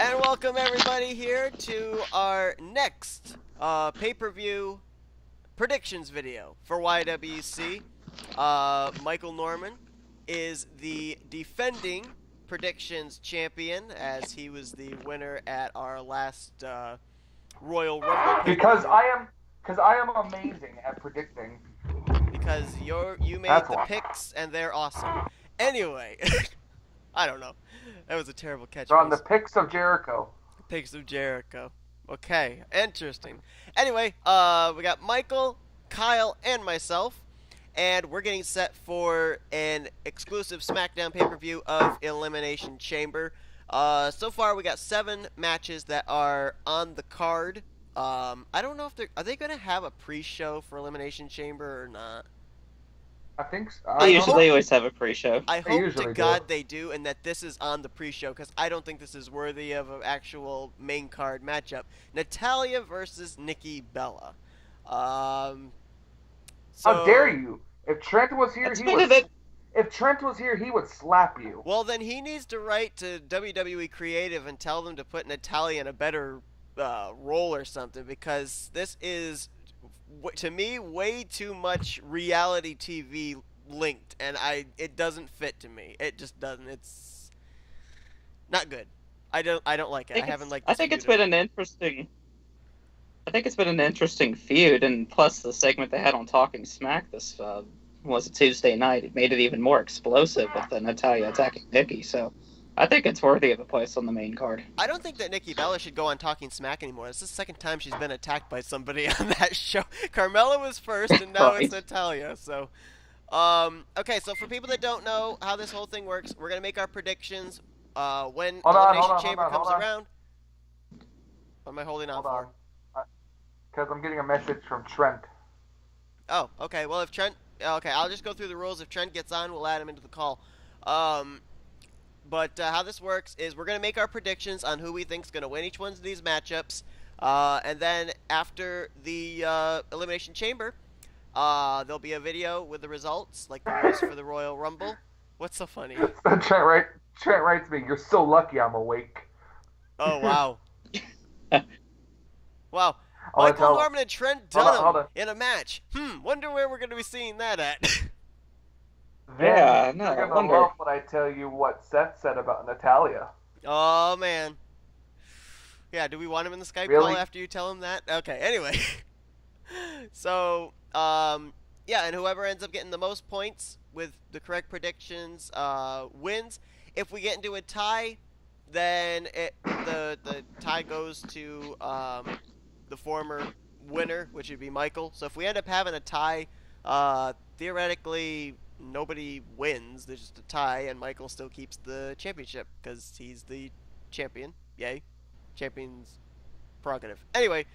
And welcome everybody here to our next pay-per-view predictions video for y.W.c. Michael Norman is the defending predictions champion, as he was the winner at our last Royal Rumble pay-per-view. Because I am amazing at predicting. Because you made the picks and they're awesome. Anyway, I don't know. That was a terrible catchphrase. They're on the picks of Jericho. Picks of Jericho. Okay, interesting. Anyway, we got Michael, Kyle, and myself, and we're getting set for an exclusive SmackDown pay-per-view of Elimination Chamber. So far, we got 7 matches that are on the card. I don't know if are they going to have a pre-show for Elimination Chamber or not? I think so. They usually always have a pre-show. I hope to God they do, and that this is on the pre-show, because I don't think this is worthy of an actual main card matchup. Natalya versus Nikki Bella. How dare you? If Trent was here, If Trent was here, he would slap you. Well, then he needs to write to WWE Creative and tell them to put Natalya in a better role or something, because this is, to me, way too much reality TV linked, and it doesn't fit to me. It just doesn't. It's not good. I don't like it. I haven't liked. I think it's been an interesting. I think it's been an interesting feud, and plus the segment they had on Talking Smack this was a Tuesday night. It made it even more explosive with Natalya attacking Nikki. So I think it's worthy of a place on the main card. I don't think that Nikki Bella should go on Talking Smack anymore. This is the second time she's been attacked by somebody on that show. Carmella was first, and now it's Natalya. So, okay. So for people that don't know how this whole thing works, we're gonna make our predictions when Elimination Chamber comes around. What am I holding on for? Because I'm getting a message from Trent. Oh, okay. Well, if Trent, okay, I'll just go through the rules. If Trent gets on, we'll add him into the call. But how this works is we're going to make our predictions on who we think is going to win each one of these matchups. And then after the Elimination Chamber, there'll be a video with the results, like there was for the Royal Rumble. What's so funny? Trent writes me, "You're so lucky I'm awake." Oh, wow. Wow. Michael Norman and Trent Dillon in a match. Wonder where we're going to be seeing that at. Yeah, no, you're gonna love when I tell you what Seth said about Natalya. Oh man. Yeah, do we want him in the Skype call after you tell him that? Okay, anyway. So, yeah, and whoever ends up getting the most points with the correct predictions wins. If we get into a tie, then the tie goes to the former winner, which would be Michael. So if we end up having a tie, theoretically nobody wins. There's just a tie, and Michael still keeps the championship because he's the champion. Yay, champion's prerogative. Anyway,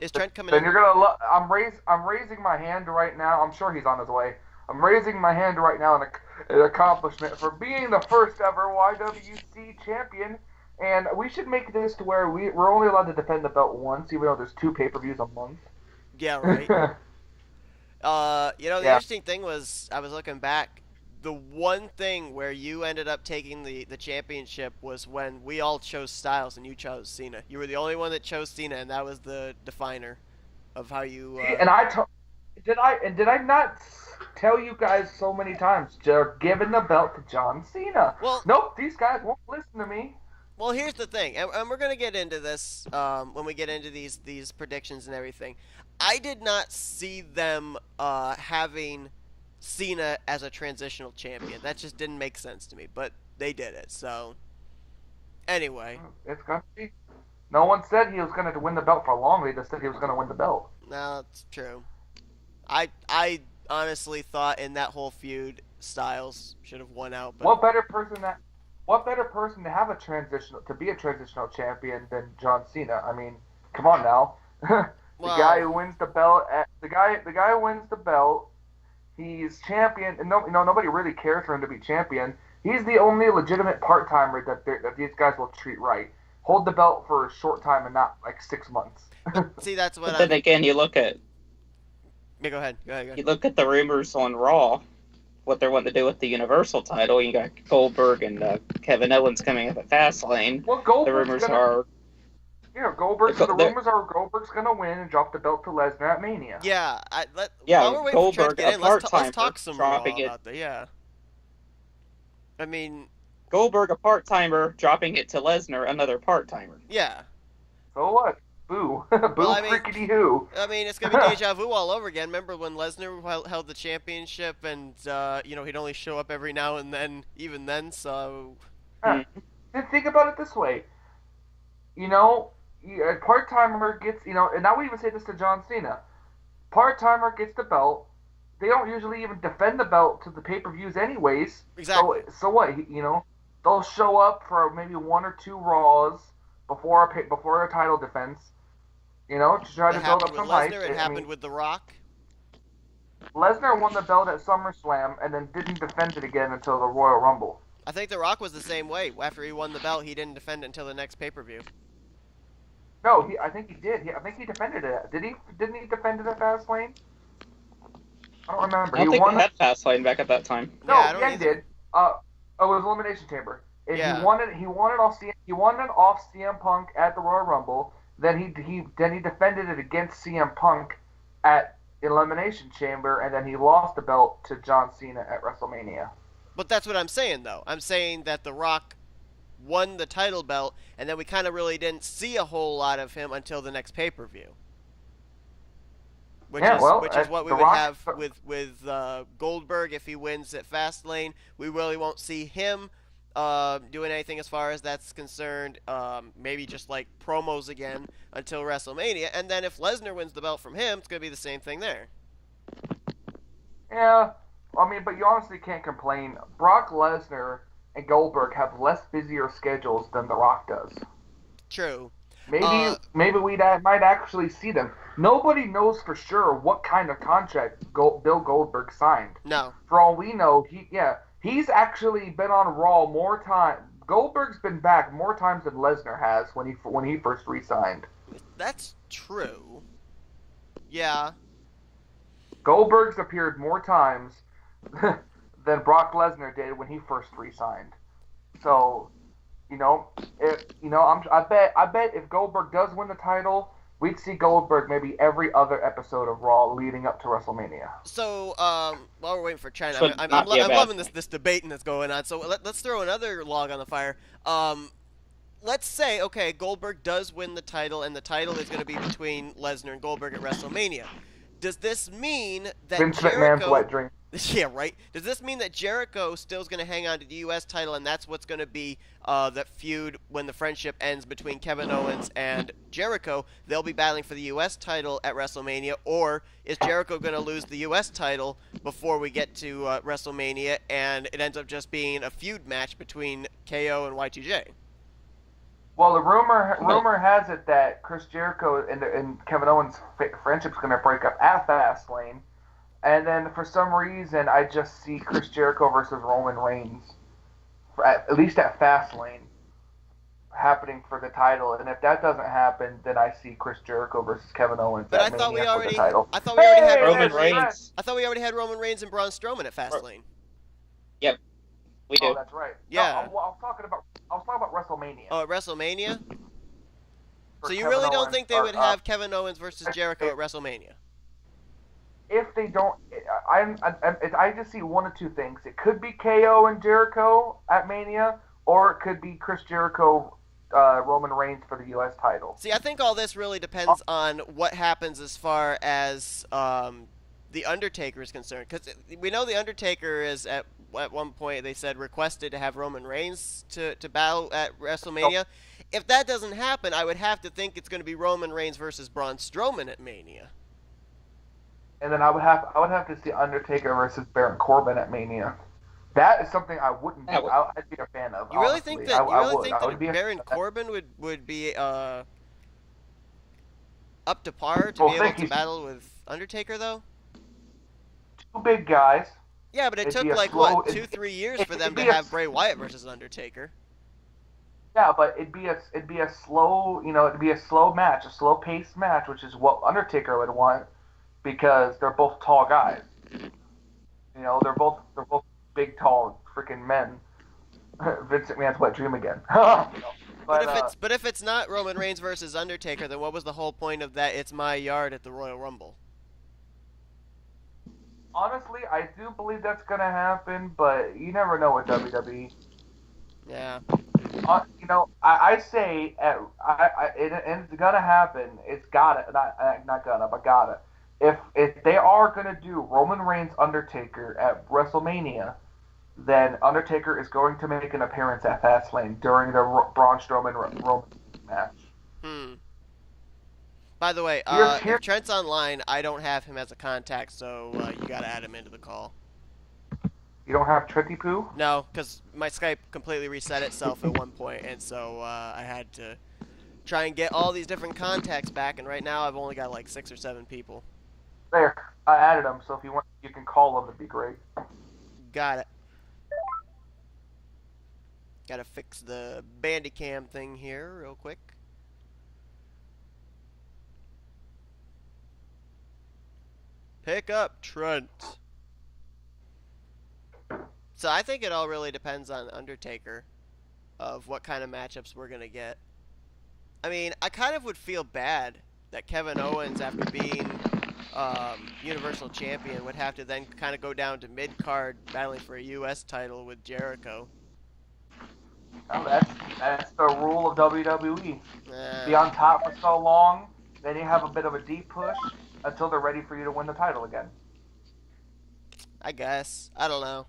is Trent coming in? Then you're gonna. I'm raising my hand right now. I'm sure he's on his way. I'm raising my hand right now in an accomplishment for being the first ever y.W.c champion. And we should make this to where we're only allowed to defend the belt once, even though there's 2 pay-per-views a month. Yeah, right. You know, the interesting thing was, I was looking back, the one thing where you ended up taking the championship was when we all chose Styles and you chose Cena. You were the only one that chose Cena, and that was the definer of how you... And did I not tell you guys so many times, they're giving the belt to John Cena? Well, nope, these guys won't listen to me. Well, here's the thing, and we're going to get into this when we get into these predictions and everything. I did not see them having Cena as a transitional champion. That just didn't make sense to me, but they did it, so... Anyway. It's going to be... No one said he was going to win the belt for long. They just said he was going to win the belt. No, it's true. I honestly thought in that whole feud, Styles should have won out. But... What better person to have to be a transitional champion than John Cena? I mean, come on now. The guy who wins the belt, the guy who wins the belt, he's champion, and nobody really cares for him to be champion. He's the only legitimate part-timer that these guys will treat right. Hold the belt for a short time and not like 6 months. See, that's what. But then again, you look at. Yeah, go ahead. You look at the rumors on Raw what they're wanting to do with the Universal title. You got Goldberg and Kevin Owens coming up at Fastlane. Well, The rumors are... Yeah, the rumors are Goldberg's going to win and drop the belt to Lesnar at Mania. Yeah, while we're waiting for Trent to get in, let's talk some Raw about that. Yeah. I mean... Goldberg, a part-timer, dropping it to Lesnar, another part-timer. Yeah. So what? Boo. Boo freakity who. I mean, it's going to be deja vu all over again. Remember when Lesnar held the championship and, he'd only show up every now and then, even then, so... And think about it this way. A part-timer gets, and I would even say this to John Cena. Part-timer gets the belt. They don't usually even defend the belt to the pay-per-views anyways. Exactly. So what, they'll show up for maybe 1 or 2 Raws before a title defense, to try to build up some hype. It happened with The Rock. Lesnar won the belt at SummerSlam and then didn't defend it again until the Royal Rumble. I think The Rock was the same way. After he won the belt, he didn't defend it until the next pay-per-view. No, I think he did. I think he defended it. Didn't he defend it at Fastlane? I don't remember. I don't think he had Fastlane back at that time. No, yeah, he did. It was Elimination Chamber. And yeah. He won it off CM Punk at the Royal Rumble. Then he defended it against CM Punk at Elimination Chamber, and then he lost the belt to John Cena at WrestleMania. But that's what I'm saying, though. I'm saying that The Rock won the title belt, and then we kind of really didn't see a whole lot of him until the next pay-per-view. Which is what we would have with Goldberg if he wins at Fastlane. We really won't see him doing anything as far as that's concerned. Maybe just like promos again until WrestleMania. And then if Lesnar wins the belt from him, it's going to be the same thing there. Yeah, I mean, but you honestly can't complain. Brock Lesnar and Goldberg have less busier schedules than The Rock does. True. Maybe we might actually see them. Nobody knows for sure what kind of contract Bill Goldberg signed. No. For all we know, he's actually been on Raw more time. Goldberg's been back more times than Lesnar has when he first re-signed. That's true. Yeah. Goldberg's appeared more times than Brock Lesnar did when he first re-signed. So, I bet if Goldberg does win the title, we'd see Goldberg maybe every other episode of Raw leading up to WrestleMania. So, while we're waiting for China, I'm loving this debating that's going on. So let's throw another log on the fire. Let's say, okay, Goldberg does win the title, and the title is going to be between Lesnar and Goldberg at WrestleMania. Does this mean that Vince McMahon's wet dream? Yeah, right. Does this mean that Jericho still is going to hang on to the U.S. title, and that's what's going to be that feud when the friendship ends between Kevin Owens and Jericho? They'll be battling for the U.S. title at WrestleMania, or is Jericho going to lose the U.S. title before we get to WrestleMania, and it ends up just being a feud match between KO and Y2J? Well, the rumor has it that Chris Jericho and Kevin Owens' friendship's going to break up at Fastlane. And then for some reason, I just see Chris Jericho versus Roman Reigns, at least at Fastlane, happening for the title. And if that doesn't happen, then I see Chris Jericho versus Kevin Owens for the title. I thought we already had Roman Reigns. I thought we already had Roman Reigns and Braun Strowman at Fastlane. Yep, we do. Oh, that's right. Yeah. No, I was talking about WrestleMania. Oh, at WrestleMania. So you Kevin really don't Owens, think they would have Kevin Owens versus Jericho at WrestleMania? If they don't, I just see one of two things. It could be KO and Jericho at Mania, or it could be Chris Jericho, Roman Reigns for the U.S. title. See, I think all this really depends on what happens as far as the Undertaker is concerned. Because we know the Undertaker is, at one point, they said, requested to have Roman Reigns to battle at WrestleMania. If that doesn't happen, I would have to think it's going to be Roman Reigns versus Braun Strowman at Mania. And then I would have to see Undertaker versus Baron Corbin at Mania. That is something I wouldn't do. I'd be a fan of. You really think that? Baron fan Corbin would be up to par to be able to battle with Undertaker though? Two big guys. Yeah, but it took like 2-3 years for them to have Bray Wyatt versus Undertaker. Yeah, but it'd be a slow, match, a slow paced match, which is what Undertaker would want. Because they're both tall guys. You know, they're both big, tall, freaking men. Vince McMahon's wet dream again. You know, but if it's not Roman Reigns versus Undertaker, then what was the whole point of that? It's my yard at the Royal Rumble. Honestly, I do believe that's gonna happen, but you never know with WWE. Yeah. You know, I say it's gonna happen. It's gotta, not gonna, but gotta. If they are gonna do Roman Reigns Undertaker at WrestleMania, then Undertaker is going to make an appearance at Fastlane during the Braun Strowman Roman match. By the way, if Trent's online, I don't have him as a contact, so you gotta add him into the call. You don't have Tritty Poo? No, because my Skype completely reset itself at one point, and so I had to try and get all these different contacts back, and right now I've only got like 6 or 7 people. There, I added them, so if you want, you can call them. It'd be great. Got it. Gotta fix the Bandicam thing here real quick. Pick up Trent. So I think it all really depends on Undertaker of what kind of matchups we're going to get. I mean, I kind of would feel bad that Kevin Owens, after being Universal Champion, would have to then kind of go down to mid-card battling for a U.S. title with Jericho. Oh, that's the rule of WWE. Be on top for so long, then you have a bit of a deep push until they're ready for you to win the title again. I guess. I don't know.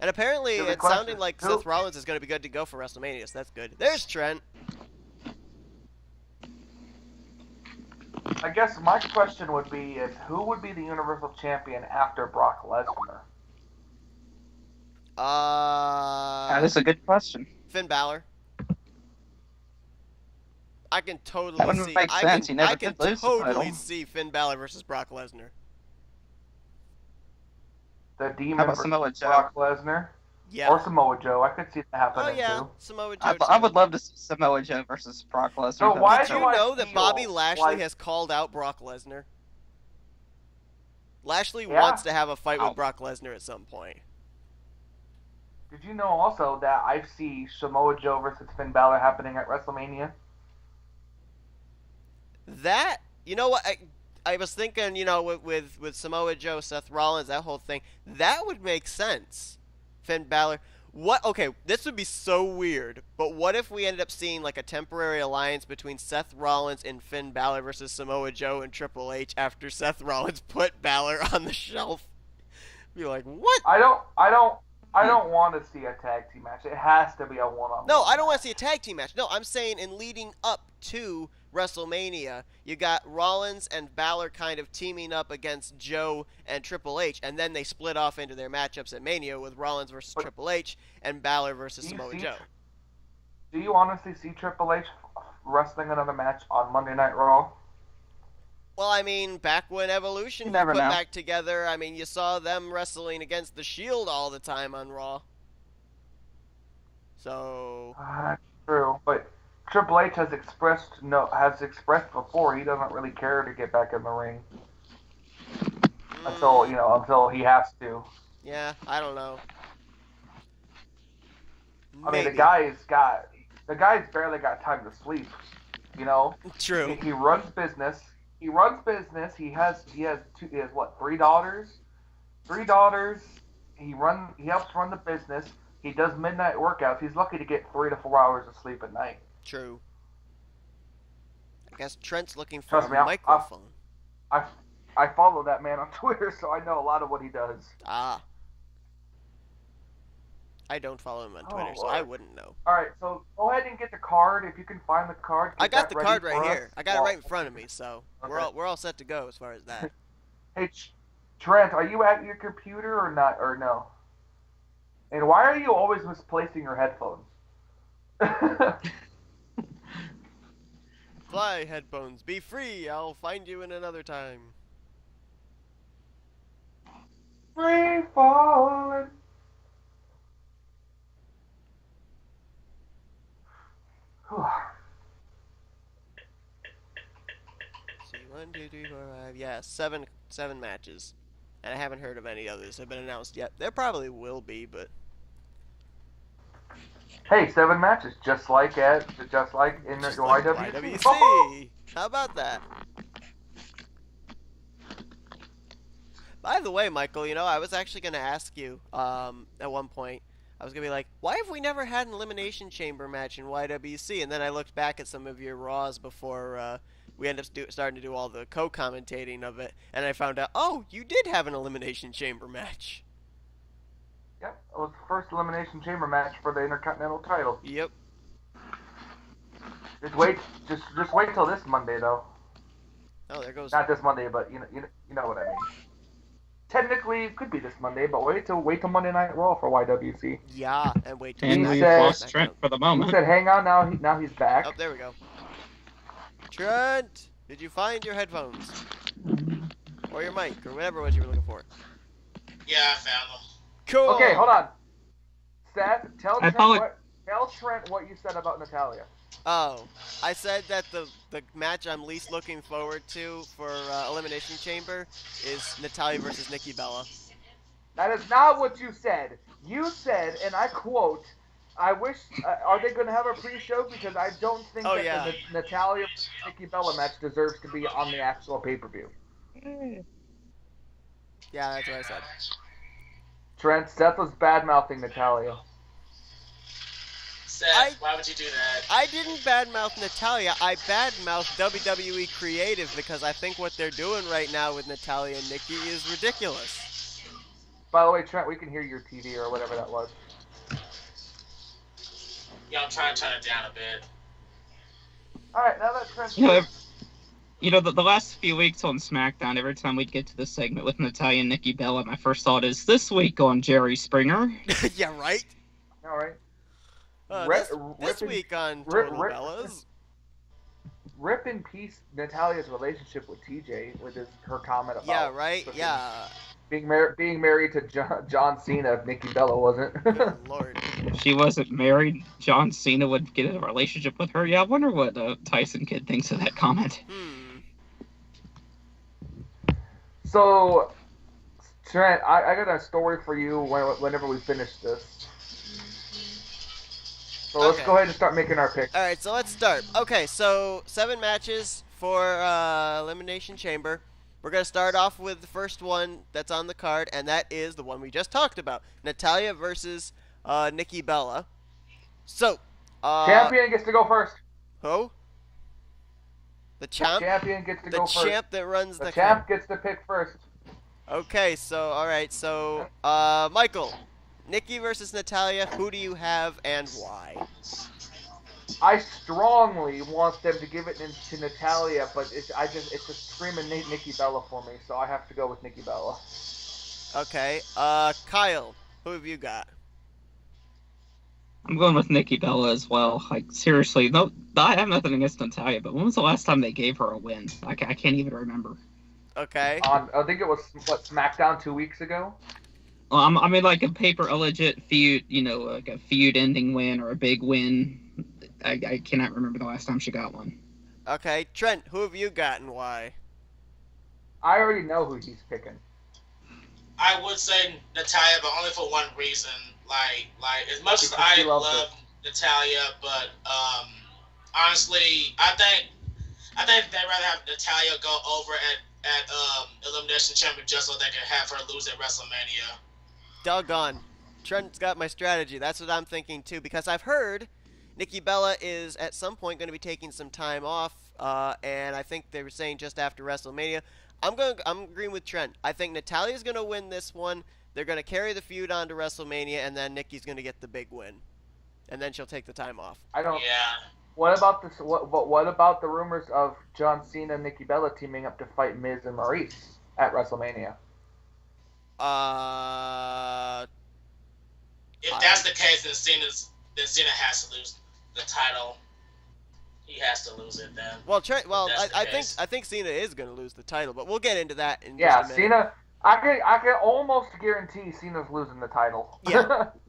And apparently it's sounding like Seth Rollins is going to be good to go for WrestleMania, so that's good. There's Trent. I guess my question would be is who would be the Universal Champion after Brock Lesnar? That's a good question. Finn Balor. I can totally that wouldn't see. Make sense. I can totally see Finn Balor versus Brock Lesnar. The Demon versus Brock Lesnar. Yeah. Or Samoa Joe. I could see that happening too. Samoa Joe. I would love to see Samoa Joe versus Brock Lesnar. So did you know that Bobby Lashley has called out Brock Lesnar? Lashley wants to have a fight with Brock Lesnar at some point. Did you know also that I see Samoa Joe versus Finn Balor happening at WrestleMania? That, you know what, I was thinking, you know, with Samoa Joe, Seth Rollins, that whole thing, that would make sense. Finn Balor. What? Okay, this would be so weird, but what if we ended up seeing like a temporary alliance between Seth Rollins and Finn Balor versus Samoa Joe and Triple H after Seth Rollins put Balor on the shelf? Be like, what? I don't want to see a tag team match. It has to be a one-on-one. No, I don't want to see a tag team match. No, I'm saying in leading up to WrestleMania, you got Rollins and Balor kind of teaming up against Joe and Triple H, and then they split off into their matchups at Mania with Rollins versus Triple H and Balor versus Samoa Joe. Do you honestly see Triple H wrestling another match on Monday Night Raw? Well, I mean, back when Evolution was put back together, I mean, you saw them wrestling against The Shield all the time on Raw. So... true, but Triple H has expressed before he doesn't really care to get back in the ring until he has to. Yeah, I don't know. I mean, the guy's barely got time to sleep. You know. True. He runs business. He has what, 3 daughters? 3 daughters. He helps run the business. He does midnight workouts. He's lucky to get 3 to 4 hours of sleep at night. True. I guess Trent's looking for a microphone. I follow that man on Twitter, so I know a lot of what he does. Ah. I don't follow him on Twitter, so I wouldn't know. All right, so go ahead and get the card if you can find the card. I got the card right here. I got it right in front of me, so okay. we're all set to go as far as that. Hey, Trent, are you at your computer or not? Or no? And why are you always misplacing your headphones? Fly, headphones, be free. I'll find you in another time. Free falling. See, 1, 2, 3, 4, 5. Yeah, seven matches. And I haven't heard of any others that have been announced yet. There probably will be, but... Hey, 7 matches, just like in the YWC. YWC! How about that? By the way, Michael, you know, I was actually going to ask you at one point, I was going to be like, why have we never had an Elimination Chamber match in YWC? And then I looked back at some of your Raws before we ended up starting to do all the co-commentating of it, and I found out, oh, you did have an Elimination Chamber match. Yep, it was the first Elimination Chamber match for the Intercontinental title. Yep. Just wait till this Monday, though. Oh, there goes. Not this Monday, but you know what I mean. Technically, it could be this Monday, but wait till Monday Night Raw for YWC. Yeah, and wait till. And we've lost Trent for the moment. He said, "Hang on, now he's back." Oh, there we go. Trent, did you find your headphones or your mic or whatever it was you were looking for? Yeah, I found them. Cool. Okay, hold on. Seth, tell Trent what you said about Natalya. Oh, I said that the match I'm least looking forward to for Elimination Chamber is Natalya versus Nikki Bella. That is not what you said. You said, and I quote, "I wish." Are they going to have a pre-show? Because I don't think the Natalya versus Nikki Bella match deserves to be on the actual pay-per-view. Yeah, that's what I said. Trent, Seth was bad-mouthing Natalya. Seth, why would you do that? I didn't badmouth Natalya. I badmouthed WWE Creative because I think what they're doing right now with Natalya and Nikki is ridiculous. By the way, Trent, we can hear your TV or whatever that was. Yeah, I'm trying to turn it down a bit. Alright, now that Trent's... You know, the last few weeks on SmackDown, every time we'd get to this segment with Natalya and Nikki Bella, my first thought is, this week on Jerry Springer. Yeah, right? Alright. This week on Total Bellas. Rip in peace Natalya's relationship with TJ with her comment about... Yeah, right? Yeah. Being married to John Cena if Nikki Bella wasn't. Good Lord. If she wasn't married, John Cena would get in a relationship with her. Yeah, I wonder what Tyson Kidd thinks of that comment. So, Trent, I got a story for you whenever we finish this. So let's go ahead and start making our picks. Alright, so let's start. Okay, so 7 matches for Elimination Chamber. We're going to start off with the first one that's on the card, and that is the one we just talked about. Natalya versus Nikki Bella. So, champion gets to go first. Who? The champ? The champion gets to go first. The champ that runs the champ gets to pick first. Okay, so, alright, so, Michael, Nikki versus Natalya, who do you have and why? I strongly want them to give it to Natalya, but it's just screaming Nikki Bella for me, so I have to go with Nikki Bella. Okay, Kyle, who have you got? I'm going with Nikki Bella as well. Like, seriously, no, I have nothing against Natalya, but when was the last time they gave her a win? I can't even remember. Okay. I think it was, SmackDown 2 weeks ago? Well, I mean, like a legit feud, you know, like a feud-ending win or a big win. I cannot remember the last time she got one. Okay, Trent, who have you got and why? I already know who he's picking. I would say Natalya, but only for one reason. Like as much as I love Natalya, but honestly, I think they'd rather have Natalya go over at Elimination Chamber just so they can have her lose at WrestleMania. Doggone. Trent's got my strategy. That's what I'm thinking too, because I've heard Nikki Bella is at some point going to be taking some time off, and I think they were saying just after WrestleMania. I'm agreeing with Trent. I think Natalya's going to win this one. They're going to carry the feud on to WrestleMania, and then Nikki's going to get the big win, and then she'll take the time off. Yeah. What about this? What about the rumors of John Cena and Nikki Bella teaming up to fight Miz and Maurice at WrestleMania? If that's the case, then Cena has to lose the title. He has to lose it then. Well, I think Cena is going to lose the title, but we'll get into that in just a minute. Cena. I can almost guarantee Cena's losing the title.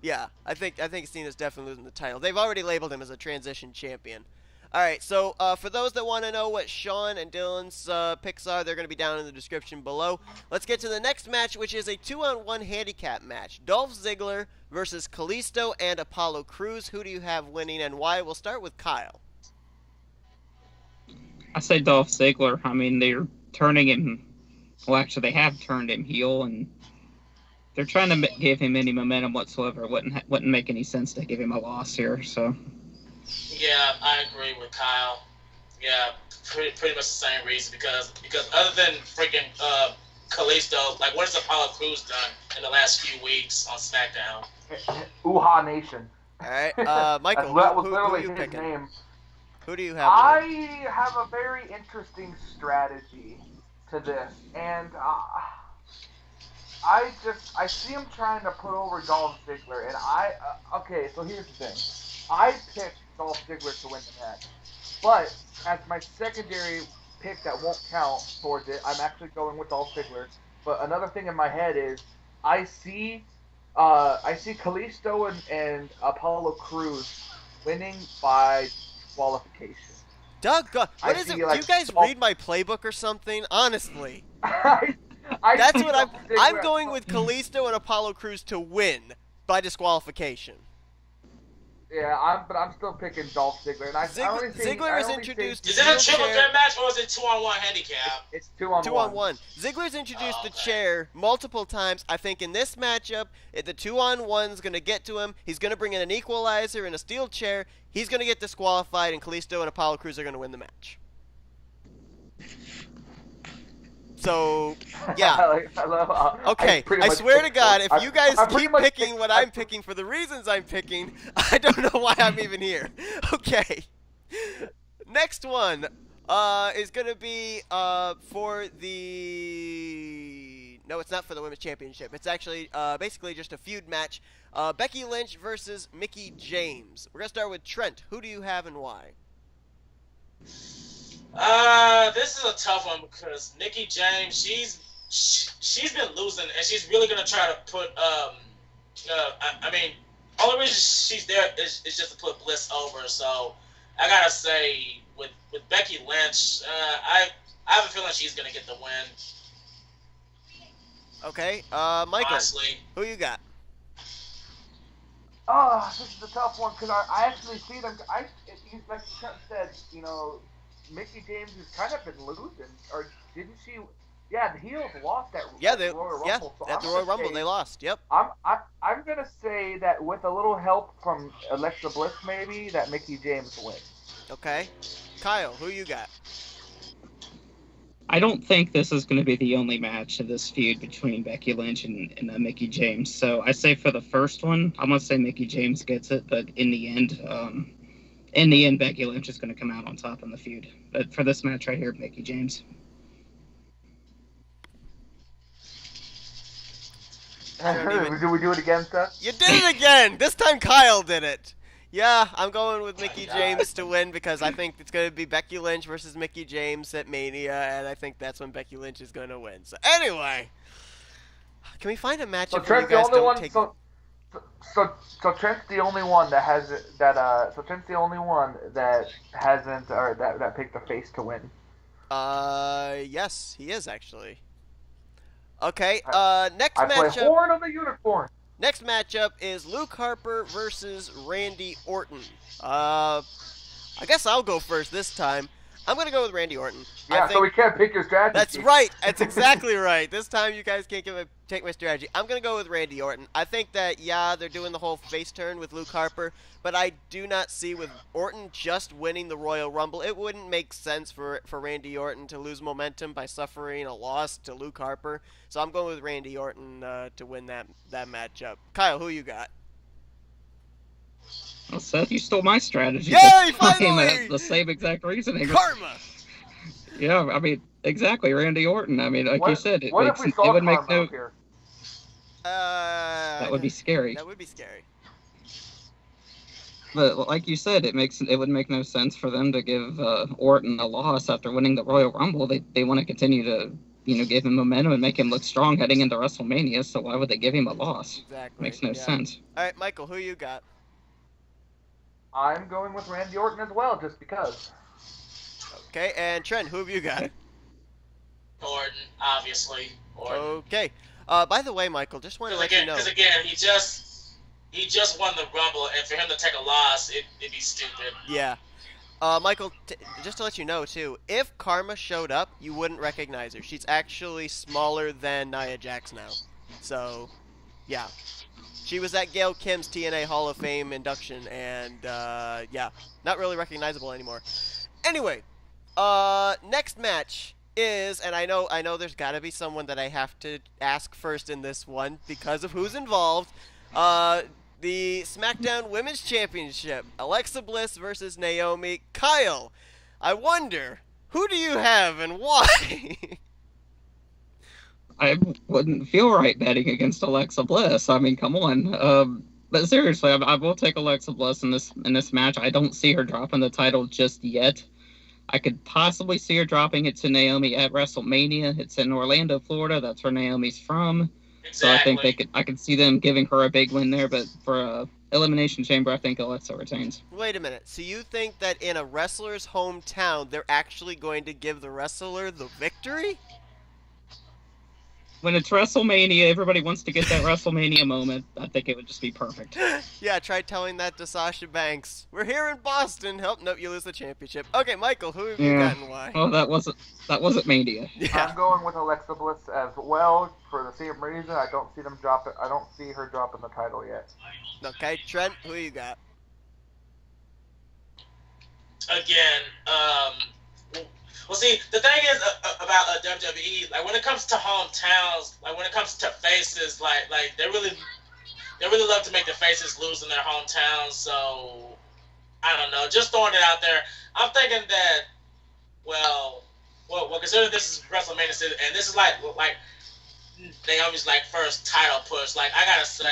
Yeah, I think Cena's definitely losing the title. They've already labeled him as a transition champion. All right, so for those that want to know what Shawn and Dillon's picks are, they're going to be down in the description below. Let's get to the next match, which is a 2-on-1 handicap match. Dolph Ziggler versus Kalisto and Apollo Crews. Who do you have winning and why? We'll start with Kyle. I say Dolph Ziggler. I mean, they're turning him. Well, actually, they have turned him heel, and they're trying to give him any momentum whatsoever. It wouldn't make any sense to give him a loss here. So. Yeah, I agree with Kyle. Yeah, pretty much the same reason because other than freaking Kalisto, like what has Apollo Crews done in the last few weeks on SmackDown? Uha Nation. All right, Michael, that was who literally are you his picking? name. Who do you have? I have a very interesting strategy to this, and I see him trying to put over Dolph Ziggler, and okay, so here's the thing. I picked Dolph Ziggler to win the match, but as my secondary pick that won't count towards it, I'm actually going with Dolph Ziggler. But another thing in my head is I see Kalisto and Apollo Crews winning by qualification. Doug, what is it? Do you guys read my playbook or something? Honestly, that's what I'm going with Kalisto and Apollo Crews to win by disqualification. Yeah, but I'm still picking Dolph Ziggler. And Ziggler is introduced. Is it a triple threat match or is it 2-on-1 handicap? It's 2-on-1. 2-on-1. Ziggler's introduced the chair multiple times. I think in this matchup, the 2-on-1's going to get to him. He's going to bring in an equalizer and a steel chair. He's going to get disqualified, and Kalisto and Apollo Crews are going to win the match. So, yeah. Okay, I swear to God, if you guys keep picking what I'm picking for the reasons I'm picking, I don't know why I'm even here. Okay. Next one is going to be for the... No, it's not for the Women's Championship. It's actually basically just a feud match. Becky Lynch versus Mickie James. We're going to start with Trent. Who do you have and why? This is a tough one because Nikki James, she's been losing, and she's really gonna try to put I mean, only reason she's there is just to put Bliss over. So I gotta say with Becky Lynch, I have a feeling she's gonna get the win. Okay, Michael, honestly, who you got? Oh, this is a tough one because I actually see them. Like Trent said, you know. Mickie James has kind of been losing, or didn't she? Yeah, the heels lost at Royal Rumble. Yeah, so at the Royal Rumble they lost. Yep. I'm gonna say that with a little help from Alexa Bliss, maybe that Mickie James wins. Okay, Kyle, who you got? I don't think this is going to be the only match of this feud between Becky Lynch and Mickie James. So I say for the first one, I'm gonna say Mickie James gets it, but in the end, Becky Lynch is going to come out on top in the feud. But for this match right here, Mickie James. Did we do it again, Seth? You did it again! This time Kyle did it! Yeah, I'm going with Mickie James to win because I think it's going to be Becky Lynch versus Mickie James at Mania, and I think that's when Becky Lynch is going to win. So anyway, can we find a matchup where you guys don't take... So Trent's the only one that has that. So Trent's the only one that hasn't or that picked the face to win. Yes, he is actually. Okay. Next I matchup. play Horn of the Unicorn. Next matchup is Luke Harper versus Randy Orton. I guess I'll go first this time. I'm going to go with Randy Orton. Yeah, so we can't pick your strategy. That's right. That's exactly right. This time you guys can't take my strategy. I'm going to go with Randy Orton. I think that, yeah, they're doing the whole face turn with Luke Harper, but I do not see with Orton just winning the Royal Rumble. It wouldn't make sense for Randy Orton to lose momentum by suffering a loss to Luke Harper. So I'm going with Randy Orton to win that matchup. Kyle, who you got? Well, Seth, you stole my strategy. Yay, finally! The same exact reasoning. Karma! Yeah, I mean, exactly, Randy Orton. I mean, like you said, it would make no... that would be scary. That would be scary. But like you said, it would make no sense for them to give Orton a loss after winning the Royal Rumble. They want to continue to, give him momentum and make him look strong heading into WrestleMania. So why would they give him a loss? Exactly. Makes no sense. All right, Michael, who you got? I'm going with Randy Orton as well, just because. Okay, and Trent, who have you got? Orton, obviously. Orton. Okay. By the way, Michael, just want to let you know. Because again, he just won the Rumble, and for him to take a loss, it'd be stupid. Yeah. Michael, just to let you know, too, if Karma showed up, you wouldn't recognize her. She's actually smaller than Nia Jax now. So, yeah. She was at Gail Kim's TNA Hall of Fame induction, and, yeah, not really recognizable anymore. Anyway, next match is, and I know there's got to be someone that I have to ask first in this one because of who's involved. The SmackDown Women's Championship, Alexa Bliss versus Naomi. Kyle, I wonder, who do you have and why? I wouldn't feel right betting against Alexa Bliss. I mean, come on. But seriously, I will take Alexa Bliss in this match. I don't see her dropping the title just yet. I could possibly see her dropping it to Naomi at WrestleMania. It's in Orlando, Florida. That's where Naomi's from. Exactly. So I think I could see them giving her a big win there. But for Elimination Chamber, I think Alexa retains. Wait a minute. So you think that in a wrestler's hometown, they're actually going to give the wrestler the victory? When it's WrestleMania, everybody wants to get that WrestleMania moment. I think it would just be perfect. Yeah, try telling that to Sasha Banks. We're here in Boston. Nope, you lose the championship. Okay, Michael, who have you got and why? Well, that wasn't Mania. Yeah. I'm going with Alexa Bliss as well for the same reason. I don't see them drop it. I don't see her dropping the title yet. Okay, Trent, who you got? Again, well, see, the thing is about WWE, like when it comes to hometowns, like when it comes to faces, like they really love to make the faces lose in their hometowns. So I don't know, just throwing it out there. I'm thinking that, well, consider this is WrestleMania, and this is like Naomi's like first title push. Like I gotta say,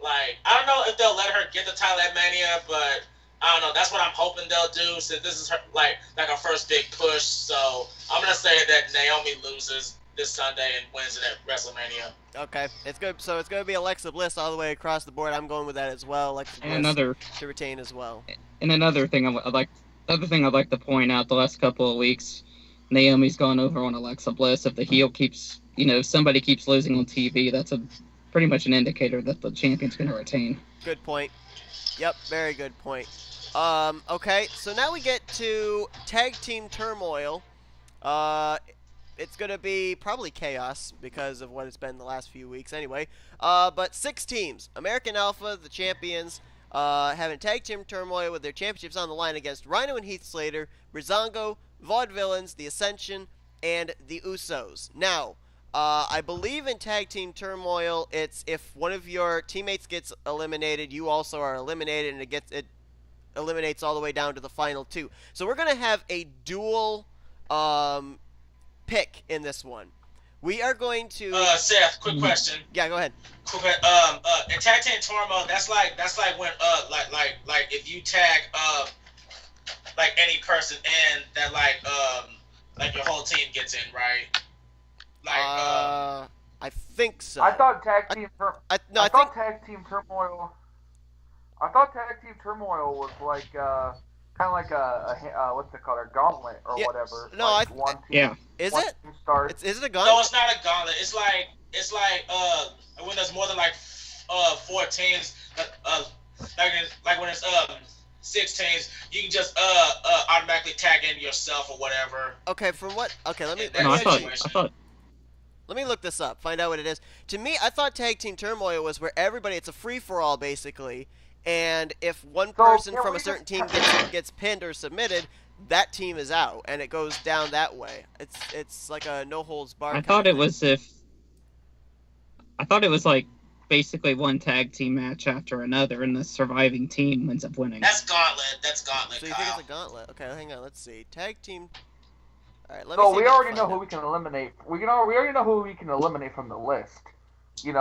like I don't know if they'll let her get the title at Mania, but I don't know. That's what I'm hoping they'll do, since this is her like her first big push. So I'm gonna say that Naomi loses this Sunday and wins it at WrestleMania. Okay, it's good. So it's gonna be Alexa Bliss all the way across the board. I'm going with that as well. Alexa Bliss to retain as well. And another thing I'd like to point out, the last couple of weeks, Naomi's gone over on Alexa Bliss. If the heel keeps, somebody keeps losing on TV, that's pretty much an indicator that the champion's gonna retain. Good point. Yep, very good point. Okay, so now we get to Tag Team Turmoil. It's going to be probably chaos because of what it's been the last few weeks anyway. But 6 teams. American Alpha, the champions, having Tag Team Turmoil with their championships on the line against Rhyno and Heath Slater, Breezango, Vaudvillains, the Acension, and the Usos. Now, I believe in Tag Team Turmoil, it's if one of your teammates gets eliminated, you also are eliminated, and it eliminates all the way down to the final 2. So we're going to have a dual pick in this one. We are going to Seth, quick question. Yeah, go ahead. In Tag Team Turmoil, that's like when like if you tag like any person in that like your whole team gets in, right? Like I think so. I thought Tag Team Tag Team Turmoil was like kind of like a what's it called, a gauntlet or whatever. No, like Is it? Is it a gauntlet? No, it's not a gauntlet. It's like when there's more than like 4 teams, like when it's 6 teams, you can just automatically tag in yourself or whatever. Okay, from what? Okay, let me. I thought. Let me look this up. Find out what it is. To me, I thought Tag Team Turmoil was where everybody. It's a free for all basically. And if one person from a certain team gets pinned or submitted, that team is out, and it goes down that way. It's like a no holds barred. I thought it was like basically one tag team match after another, and the surviving team ends up winning. That's gauntlet. So you think it's a gauntlet? Okay, hang on. Let's see. Tag team. All right. So we already know who we can eliminate. We already know who we can eliminate from the list. The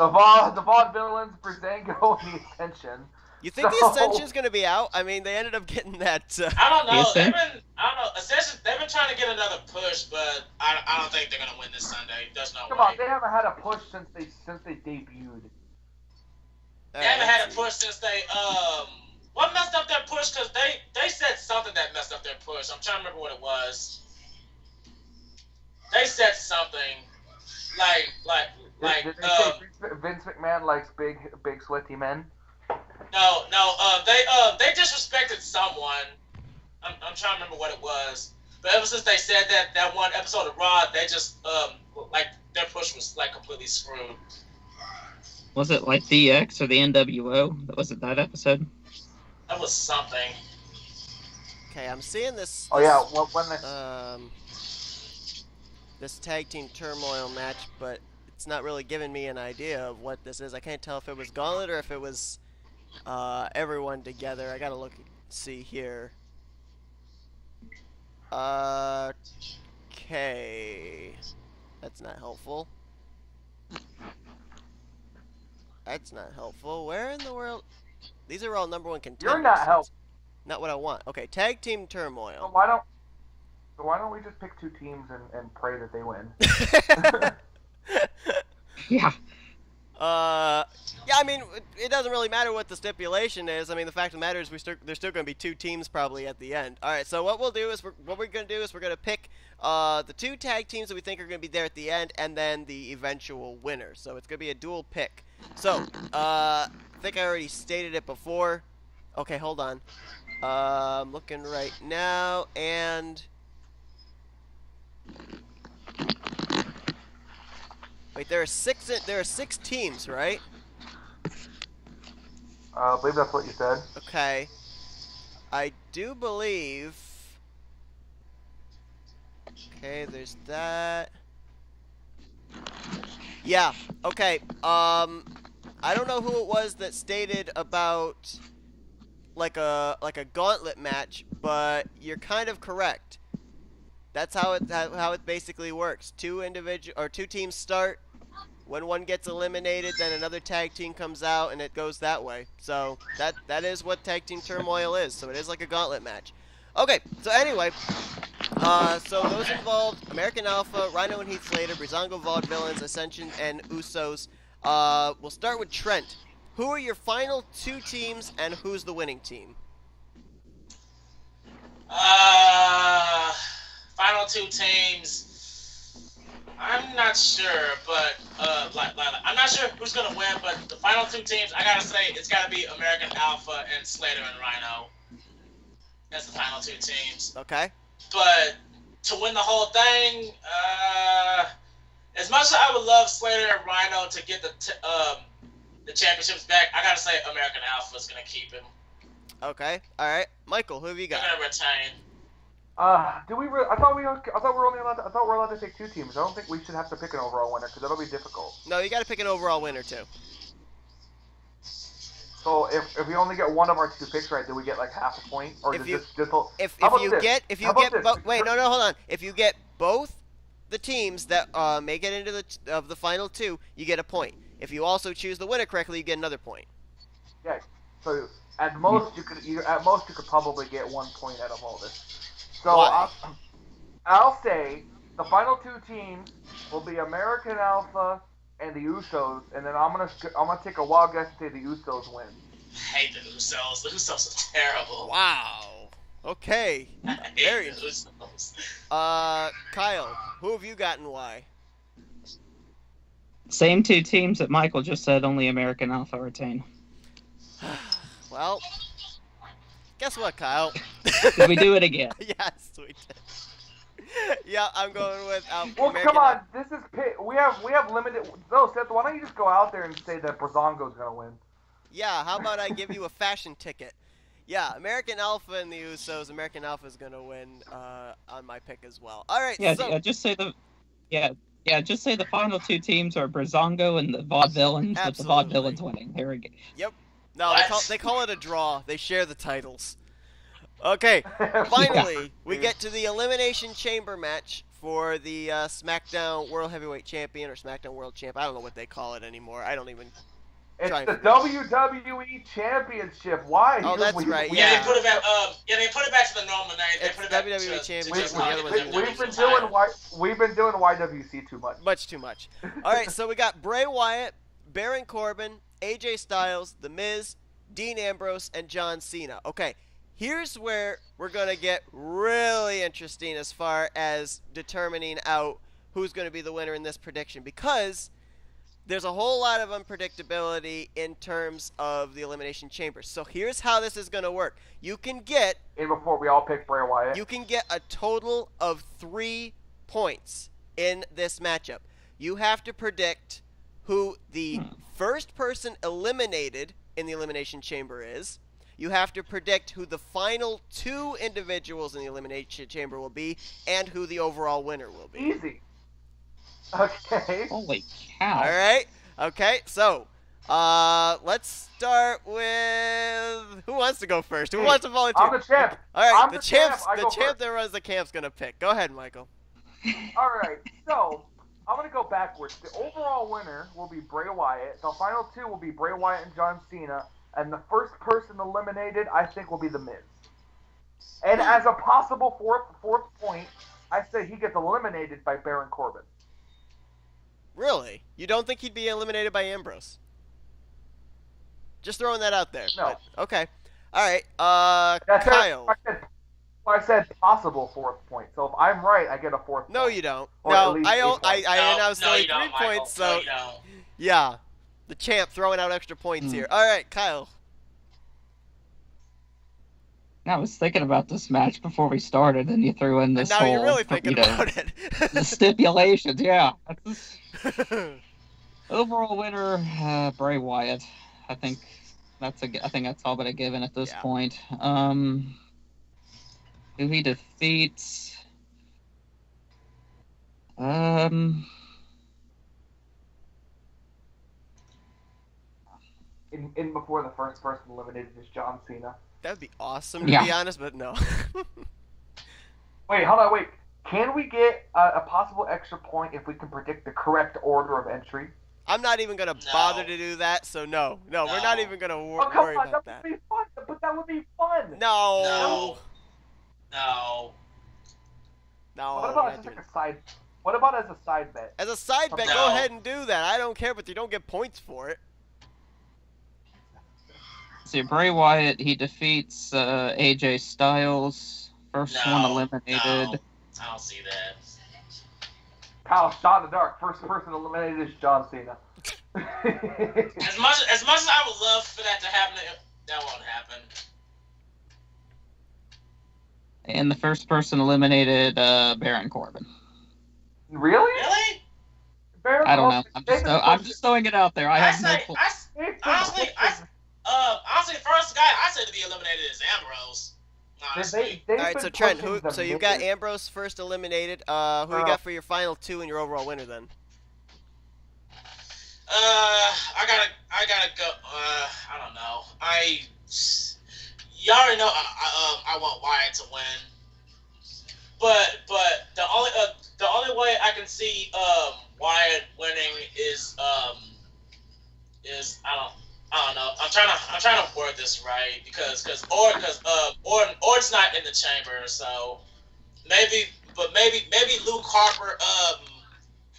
Vaudvillains, Breezango, and the Acension. You think the Ascension's going to be out? I mean, they ended up getting that. I don't know. Ascension, they've been trying to get another push, but I don't think they're going to win this Sunday. There's no way. Come on, they haven't had a push since they debuted. They haven't had a push since they what messed up their push? Because they said something that messed up their push. I'm trying to remember what it was. They said something like Did they say Vince McMahon likes big sweaty men? No, they disrespected someone. I'm trying to remember what it was. But ever since they said that one episode of Raw, they just like their push was like completely screwed. Was it like DX or the NWO? Was it that episode? That was something. Okay, I'm seeing this. Oh yeah, when they... this tag team turmoil match, but it's not really giving me an idea of what this is. I can't tell if it was Gauntlet or if it was everyone together. I gotta see here. Okay, that's not helpful. That's not helpful. Where in the world? These are all #1 contenders. You're not helpful. Not what I want. Okay, tag team turmoil. So why don't we just pick 2 teams and pray that they win? Yeah. Yeah, I mean, it doesn't really matter what the stipulation is. I mean, the fact of the matter is there's still going to be 2 teams probably at the end. All right, so what we're going to pick the 2 tag teams that we think are going to be there at the end, and then the eventual winner. So it's going to be a dual pick. So I think I already stated it before. Okay, hold on. I'm looking right now, and wait, there are 6 teams, right? I believe that's what you said. Okay. I do believe... Okay, there's that. Yeah, okay. I don't know who it was that stated about like a gauntlet match, but you're kind of correct. That's how it basically works. 2 teams start. When one gets eliminated, then another tag team comes out, and it goes that way. So that is what tag team turmoil is. So it is like a gauntlet match. Okay, so anyway, so those involved: American Alpha, Rhyno and Heath Slater, Breezango, Vaudvillains, Acension, and Usos. We'll start with Trent. Who are your final 2 teams, and who's the winning team? Final 2 teams. I'm not sure, but I'm not sure who's gonna win. But the final 2 teams, I gotta say, it's gotta be American Alpha and Slater and Rhyno. That's the final 2 teams. Okay. But to win the whole thing, as much as I would love Slater and Rhyno to get the championships back, I gotta say American Alpha is gonna keep him. Okay. All right, Michael, who have you got? They're gonna retain. I thought we were only allowed. I thought we're allowed to pick 2 teams. I don't think we should have to pick an overall winner because that'll be difficult. No, you got to pick an overall winner too. So if we only get one of our 2 picks right, do we get like half a point, or if does you this just hold? if you get wait, no, hold on. If you get both the teams that make it into the final 2, you get a point. If you also choose the winner correctly, you get another point. Yeah. So at most you could probably get 1 point out of all this. So I'll say the final 2 teams will be American Alpha and the Usos, and then I'm gonna take a wild guess and say the Usos win. I hate the Usos. The Usos are terrible. Wow. Okay. Very Usos. Kyle, who have you got and why? Same 2 teams that Michael just said. Only American Alpha retain. Well. Guess what, Kyle? Did we do it again? Yes, we did. Yeah, I'm going with well, American come on, this is we have limited. No, Seth, why don't you just go out there and say that Breezango's gonna win? Yeah, how about I give you a fashion ticket? Yeah, American Alpha and the Usos. American Alpha is gonna win on my pick as well. All right. Yeah, so... yeah. Just say the final 2 teams are Breezango and the Vaudvillains, with the Vaudvillains winning. There we go. Yep. No, they call it a draw. They share the titles. Okay, finally, we get to the Elimination Chamber match for the SmackDown World Heavyweight Champion or SmackDown World Champ. I don't know what they call it anymore. I don't even... It's the WWE Championship. Why? Oh, that's right. Yeah, they put it back. They put it back to the normal name. They put it back WWE to Championship. We've been doing YWC too much. Much too much. All right, so we got Bray Wyatt, Baron Corbin, AJ Styles, The Miz, Dean Ambrose, and John Cena. Okay, here's where we're going to get really interesting as far as determining out who's going to be the winner in this prediction, because there's a whole lot of unpredictability in terms of the Elimination Chamber. So here's how this is going to work. You can get... And before we all pick Bray Wyatt. You can get a total of 3 points in this matchup. You have to predict who the first person eliminated in the Elimination Chamber is. You have to predict who the final 2 individuals in the Elimination Chamber will be, and who the overall winner will be. Easy. Okay. Holy cow. All right. Okay, so let's start with... Who wants to go first? Who wants to volunteer? I'm the champ. All right, I'm the champ first. that runs the camp's going to pick. Go ahead, Michael. All right, so I'm going to go backwards. The overall winner will be Bray Wyatt. The final 2 will be Bray Wyatt and John Cena. And the first person eliminated, I think, will be The Miz. And as a possible fourth point, I say he gets eliminated by Baron Corbin. Really? You don't think he'd be eliminated by Ambrose? Just throwing that out there. No. But, okay. All right. That's Kyle. I said possible 4th point. So if I'm right, I get a 4th point. No, you don't. Or No, at I least announced no, only you 3 don't, Michael. points, so No, you don't. yeah. The champ throwing out extra points here. All right, Kyle. I was thinking about this match before we started, and you threw in this And now whole... you're really thinking about it. the stipulations, yeah. Overall winner, Bray Wyatt. I think that's all but a given at this point. Who he defeats? In before the first person eliminated is John Cena. That'd be awesome, to be honest, but no. Wait, hold on, wait. Can we get a possible extra point if we can predict the correct order of entry? I'm not even going to bother to do that, so no. No, we're not even going to worry about that. That would be fun. But that would be fun. No. What about as like a side? What about as a side bet? As a side bet, go ahead and do that. I don't care, but you don't get points for it. See, Bray Wyatt, he defeats AJ Styles. First one eliminated. No, I don't see that. Kyle, shot in the dark. First person eliminated is John Cena. As much as I would love for that to happen, that won't happen. And the first person eliminated, Baron Corbin. Really? Baron I don't know. Corbin, I'm just throwing it out there. Honestly, the first guy I said to be eliminated is Ambrose. Honestly. All right, so Trent, so you got Ambrose first eliminated. Who you got for your final 2 and your overall winner then? I gotta go. I don't know. You already know I want Wyatt to win. But the only way I can see Wyatt winning is I don't know. I'm trying to word this right because Orton's not in the chamber, so maybe Luke Harper.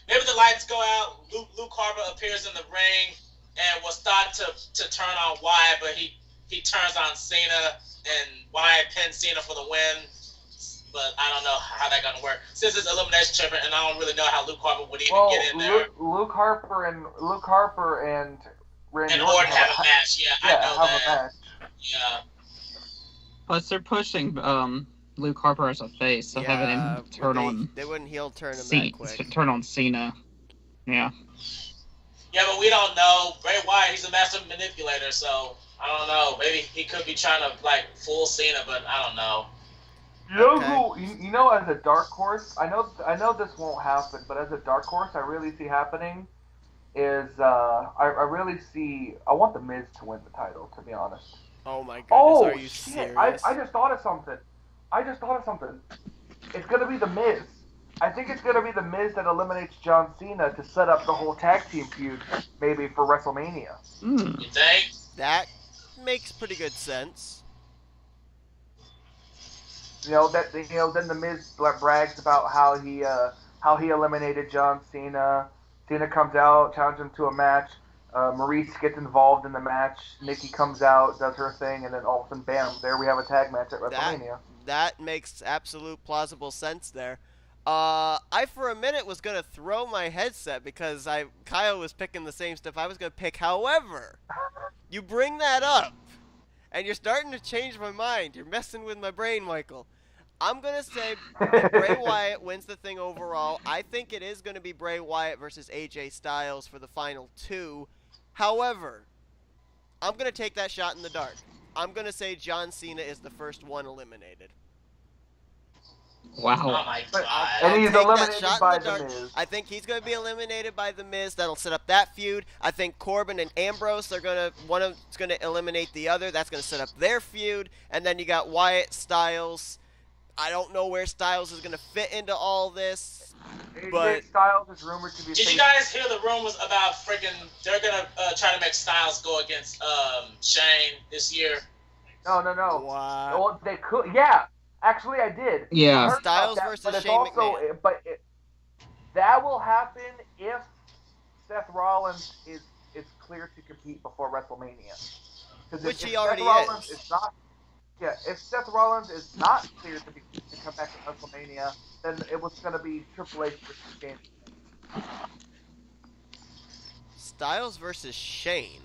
Maybe the lights go out. Luke Harper appears in the ring and was thought to turn on Wyatt, but he turns on Cena and Wyatt pins Cena for the win. But I don't know how that's gonna work since it's elimination chamber, and I don't really know how Luke Harper would even get in there. Luke Harper and Randy Orton have a match. Yeah, I know have that. A match. Yeah. Plus, they're pushing Luke Harper as a face, so having him turn on. They wouldn't heel turn him that quick. Turn on Cena. Yeah. Yeah, but we don't know. Bray Wyatt, he's a master manipulator, so I don't know. Maybe he could be trying to fool Cena, but I don't know. You know, as a dark horse, I know this won't happen, but as a dark horse, I really see happening is I want The Miz to win the title, to be honest. Oh my goodness, are you serious? I just thought of something. It's gonna be The Miz. I think it's gonna be The Miz that eliminates John Cena to set up the whole tag team feud, maybe for WrestleMania. You think? That makes pretty good sense. Then The Miz brags about how he eliminated John Cena. Cena comes out, challenges him to a match. Maurice gets involved in the match. Nikki comes out, does her thing, and then all of a sudden, bam, there we have a tag match at WrestleMania. That makes absolute plausible sense there. I for a minute was gonna throw my headset because Kyle was picking the same stuff I was gonna pick. However, you bring that up, and you're starting to change my mind. You're messing with my brain, Michael. I'm gonna say Bray Wyatt wins the thing overall. I think it is gonna be Bray Wyatt versus AJ Styles for the final 2. However, I'm gonna take that shot in the dark. I'm gonna say John Cena is the first one eliminated. Wow. Oh my god. And he's eliminated by The Miz. I think he's going to be eliminated by The Miz. That'll set up that feud. I think Corbin and Ambrose are going to, one of them's going to eliminate the other. That's going to set up their feud. And then you got Wyatt, Styles. I don't know where Styles is going to fit into all this. AJ Styles is rumored to be. Did you guys hear the rumors about freaking? They're gonna try to make Styles go against Shane this year. No. Wow. Well, they could. Yeah. Actually, I did. Yeah. Styles versus Shane McMahon. That will happen if Seth Rollins is clear to compete before WrestleMania. Which he already is. If Seth Rollins is not clear to come back to WrestleMania, then it was going to be Triple H versus Shane. Styles versus Shane.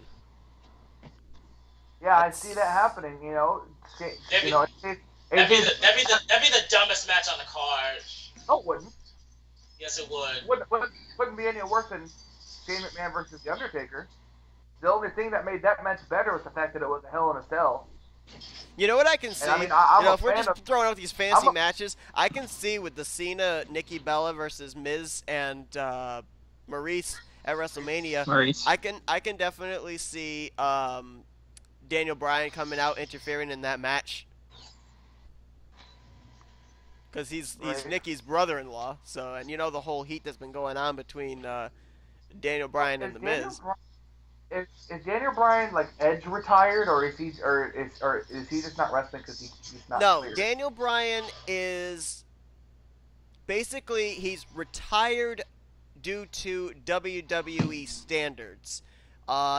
Yeah, I see that happening. You know, That'd be the dumbest match on the card. No, it wouldn't. Yes, it would. Wouldn't be any worse than Shane McMahon versus The Undertaker. The only thing that made that match better was the fact that it was a Hell in a Cell. You know what I can see? And I mean, if we're just throwing out these fancy matches, I can see with the Cena, Nikki Bella versus Miz and Maurice at WrestleMania. I can definitely see Daniel Bryan coming out interfering in that match. Because he's Nikki's brother-in-law, so, and you know the whole heat that's been going on between Daniel Bryan and The Miz. Is Daniel Bryan like Edge retired, or is he just not wrestling because he's not? No, cleared? Daniel Bryan is basically he's retired due to WWE standards.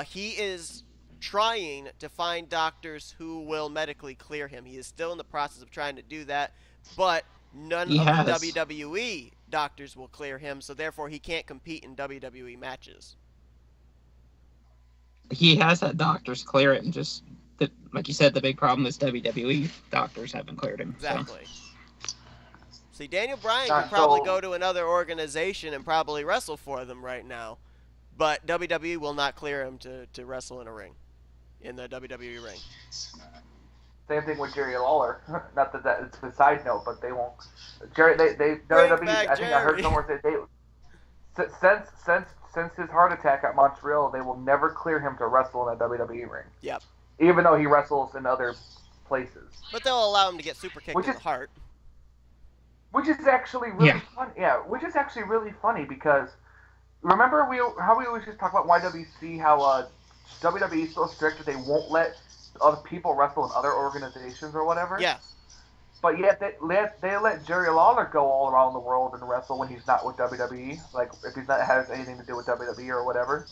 He is trying to find doctors who will medically clear him. He is still in the process of trying to do that, but none of the WWE doctors will clear him, so therefore he can't compete in WWE matches. He has had doctors clear it, and just, like you said, the big problem is WWE doctors haven't cleared him. Exactly. See, Daniel Bryan could probably go to another organization and probably wrestle for them right now, but WWE will not clear him to wrestle in a ring, in the WWE ring. Same thing with Jerry Lawler. Not that it's a side note, but they won't. WWE. I think I heard somewhere say since his heart attack at Montreal, they will never clear him to wrestle in a WWE ring. Yep. Even though he wrestles in other places. But they'll allow him to get super kicked in the heart. Which is actually really fun. Yeah, which is actually really funny because remember how we always just talk about y.W.c, how WWE is so strict that they won't let other people wrestle in other organizations or whatever? Yeah. But yet they let Jerry Lawler go all around the world and wrestle when he's not with WWE. Like, if he's not has anything to do with WWE or whatever.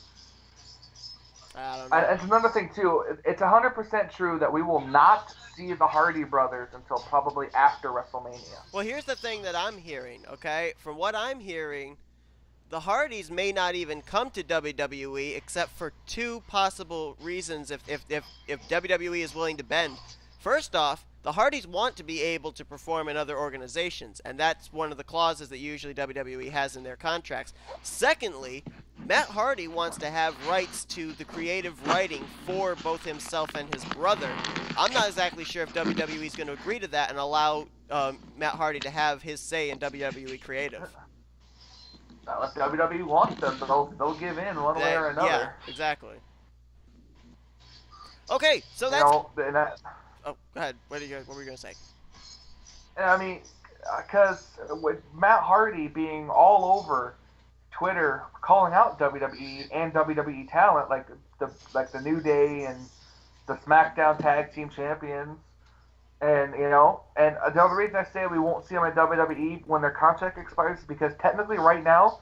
I don't know. And it's another thing, too. It's 100% true that we will not see the Hardy brothers until probably after WrestleMania. Well, here's the thing that I'm hearing, okay? From what I'm hearing, the Hardys may not even come to WWE except for two possible reasons if WWE is willing to bend. First off, the Hardys want to be able to perform in other organizations, and that's one of the clauses that usually WWE has in their contracts. Secondly, Matt Hardy wants to have rights to the creative writing for both himself and his brother. I'm not exactly sure if WWE is going to agree to that and allow Matt Hardy to have his say in WWE creative. If WWE wants them, they'll give in one way or another. Yeah, exactly. Okay, so that's... Oh, go ahead. What were you going to say? I mean, because with Matt Hardy being all over Twitter calling out WWE and WWE talent, like the New Day and the SmackDown Tag Team Champions, and the other reason I say we won't see them at WWE when their contract expires is because technically right now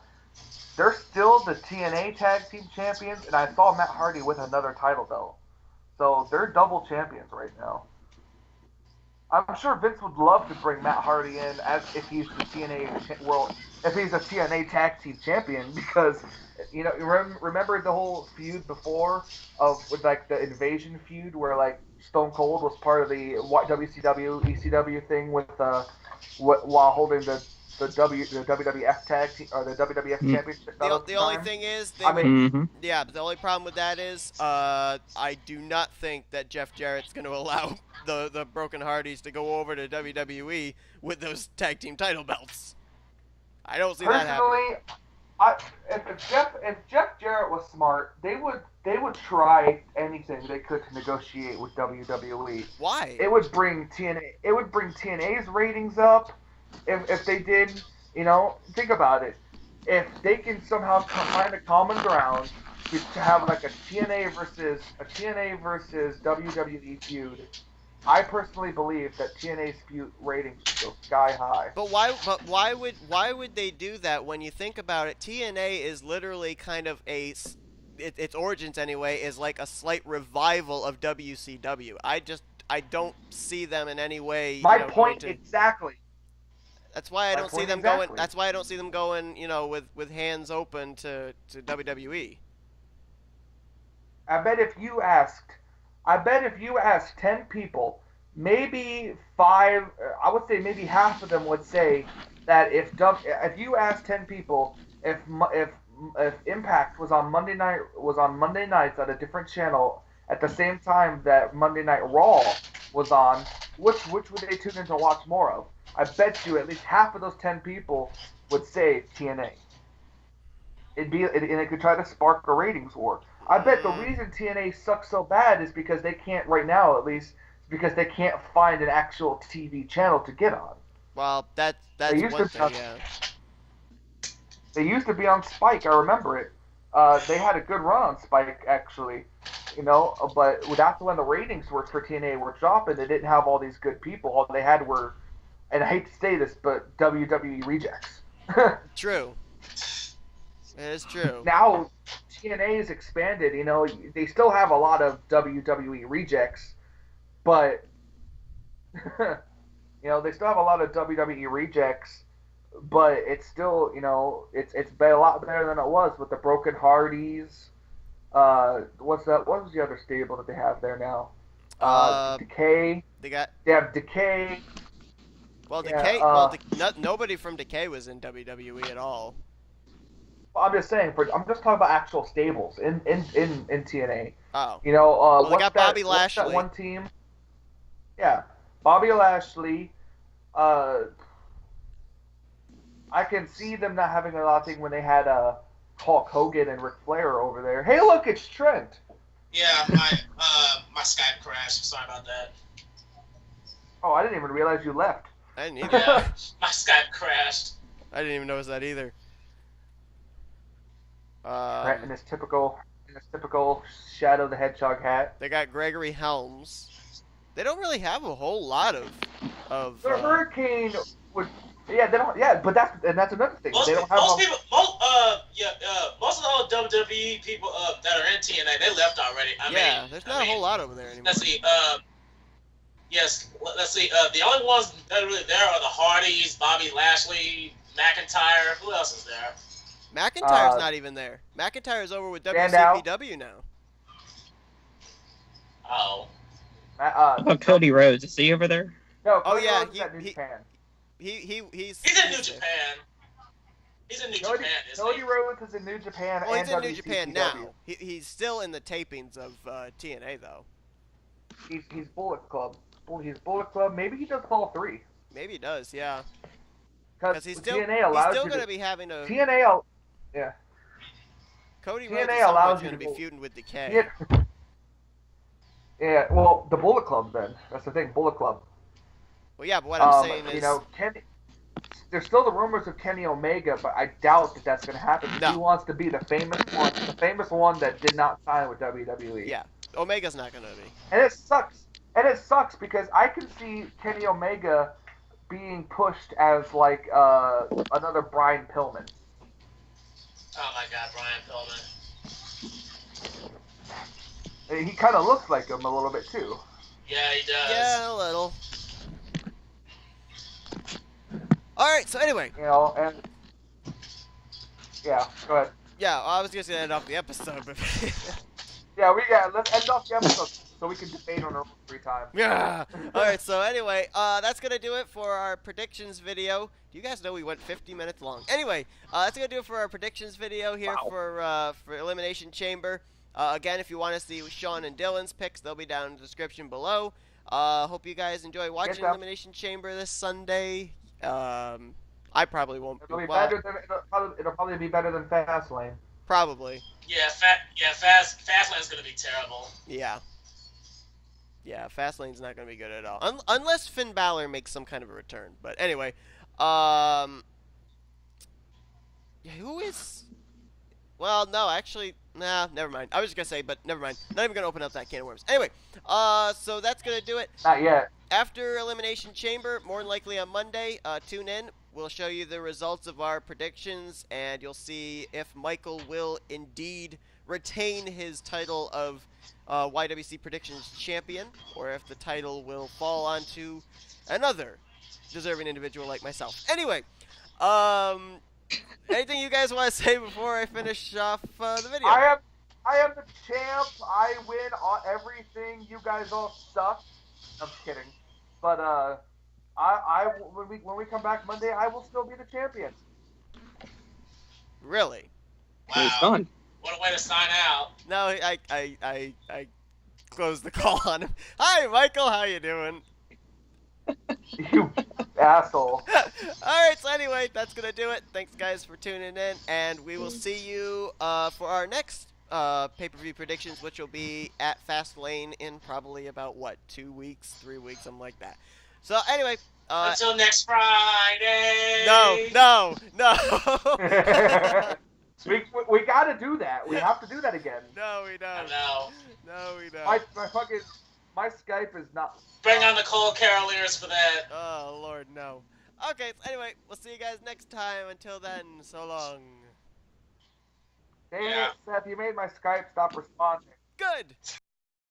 they're still the TNA Tag Team Champions, and I saw Matt Hardy with another title belt. So they're double champions right now. I'm sure Vince would love to bring Matt Hardy in as if he's the if he's a TNA Tag Team Champion, because remember the whole feud before with like the Invasion feud where like Stone Cold was part of the WCW ECW thing with while holding the WWF tag team, or the WWF championship. The only thing is, the only problem with that is, I do not think that Jeff Jarrett's going to allow the Broken Hardys to go over to WWE with those tag team title belts. I don't see that happening. If Jeff Jarrett was smart, they would try anything they could to negotiate with WWE. Why? It would bring TNA's ratings up. If they did, think about it. If they can somehow find a common ground to have like a TNA versus WWE feud, I personally believe that TNA's feud ratings would go sky high. But why would they do that when you think about it? TNA is literally kind of its origins anyway is like a slight revival of WCW. I don't see them in any way. My point exactly. That's why I don't see them going. That's why I don't see them going. With hands open to WWE. I bet if you asked 10 people, maybe 5. I would say maybe half of them would say that if you asked 10 people if Impact was on Monday nights on a different channel at the same time that Monday Night Raw was on, which would they tune in to watch more of? I bet you at least half of those 10 people would say TNA. And it could try to spark a ratings war. I bet the reason TNA sucks so bad is because they can't, right now at least, because they can't find an actual TV channel to get on. Well, that's one thing, yeah. They used to be on Spike, I remember it. They had a good run on Spike, actually. But that's when the ratings for TNA were dropping. They didn't have all these good people. All they had were, and I hate to say this, but WWE rejects. True. It is true. Now, TNA is expanded. They still have a lot of WWE rejects, but they still have a lot of WWE rejects. But it's still, it's been a lot better than it was with the Broken Hardys. What's that? What was the other stable that they have there now? Decay. They have Decay. Well, Decay. Nobody from Decay was in WWE at all. I'm just saying. I'm just talking about actual stables in TNA. Oh. They got Bobby Lashley. What's that one team? Yeah, Bobby Lashley. I can see them not having a lot of thing when they had Hulk Hogan and Ric Flair over there. Hey, look, it's Trent. Yeah, my Skype crashed. Sorry about that. Oh, I didn't even realize you left. I didn't either. Yeah, my Skype crashed. I didn't even notice that either. Trent in his typical Shadow the Hedgehog hat. They got Gregory Helms. They don't really have a whole lot of. The Hurricane would. Yeah, they don't. Yeah, but that's another thing. Most of the old WWE people that are in TNA, they left already. There's not a whole lot over there anymore. Let's see. Let's see. The only ones that are really there are the Hardys, Bobby Lashley, McIntyre. Who else is there? McIntyre's not even there. McIntyre's over with WCPW now. Oh. How about Cody Rhodes? Is he over there? No. Cody Rhodes is at New Japan. He's in New Japan. He's in New Japan, isn't Cody Rhodes is in New Japan. Well, he's in New WCPW. Japan now. He's still in the tapings of TNA though. He's Bullet Club. He's Bullet Club. Maybe he does all three. Maybe he does, yeah. Because he's still going to be having a TNA. Yeah. Cody Rhodes is going to be feuding with Decay. Yeah. Well, the Bullet Club then. That's the thing. Bullet Club. Well, yeah, but what I'm saying is, there's still the rumors of Kenny Omega, but I doubt that that's going to happen. No. He wants to be the famous one that did not sign with WWE. Yeah, Omega's not going to be. And it sucks because I can see Kenny Omega being pushed as like another Brian Pillman. Oh my God, Brian Pillman. He kind of looks like him a little bit too. Yeah, he does. Yeah, a little. All right. So anyway. You know, and yeah, go ahead. Yeah, I was just gonna end off the episode, but. Yeah, let's end off the episode so we can debate on our free time. Yeah. All right. So anyway, that's gonna do it for our predictions video. Do you guys know we went 50 minutes long? Anyway, that's gonna do it for our predictions video here for Elimination Chamber. Again, if you want to see Shawn and Dillon's picks, they'll be down in the description below. Hope you guys enjoy watching Elimination Chamber this Sunday. I probably won't. It'll probably be better than Fastlane. Probably. Yeah, Fastlane's gonna be terrible. Yeah. Yeah, Fastlane's not gonna be good at all, unless Finn Balor makes some kind of a return. But anyway, who is? Well, no, actually, nah, never mind. I was just gonna say, but never mind. Not even gonna open up that can of worms. Anyway, so that's gonna do it. Not yet. After Elimination Chamber, more than likely on Monday, tune in. We'll show you the results of our predictions, and you'll see if Michael will indeed retain his title of y.W.c Predictions Champion, or if the title will fall onto another deserving individual like myself. Anyway, anything you guys want to say before I finish off the video? I am the champ. I win everything. You guys all suck. I'm kidding. But when we come back Monday, I will still be the champion. Really? Wow. He's done. What a way to sign out. No, I closed the call on him. Hi, Michael. How you doing? You asshole. Alright, so anyway, that's going to do it. Thanks, guys, for tuning in. And we will see you for our next pay-per-view predictions, which will be at Fastlane in probably about, 2 weeks, 3 weeks, something like that. So, anyway. Until next Friday. No. we got to do that. We have to do that again. No, we don't. I know. No, we don't. My Skype is not. Bring on the Cold Caroliers for that. Oh, Lord, no. Okay, so anyway, we'll see you guys next time. Until then, so long. Dang it, Seth, you made my Skype stop responding. Good.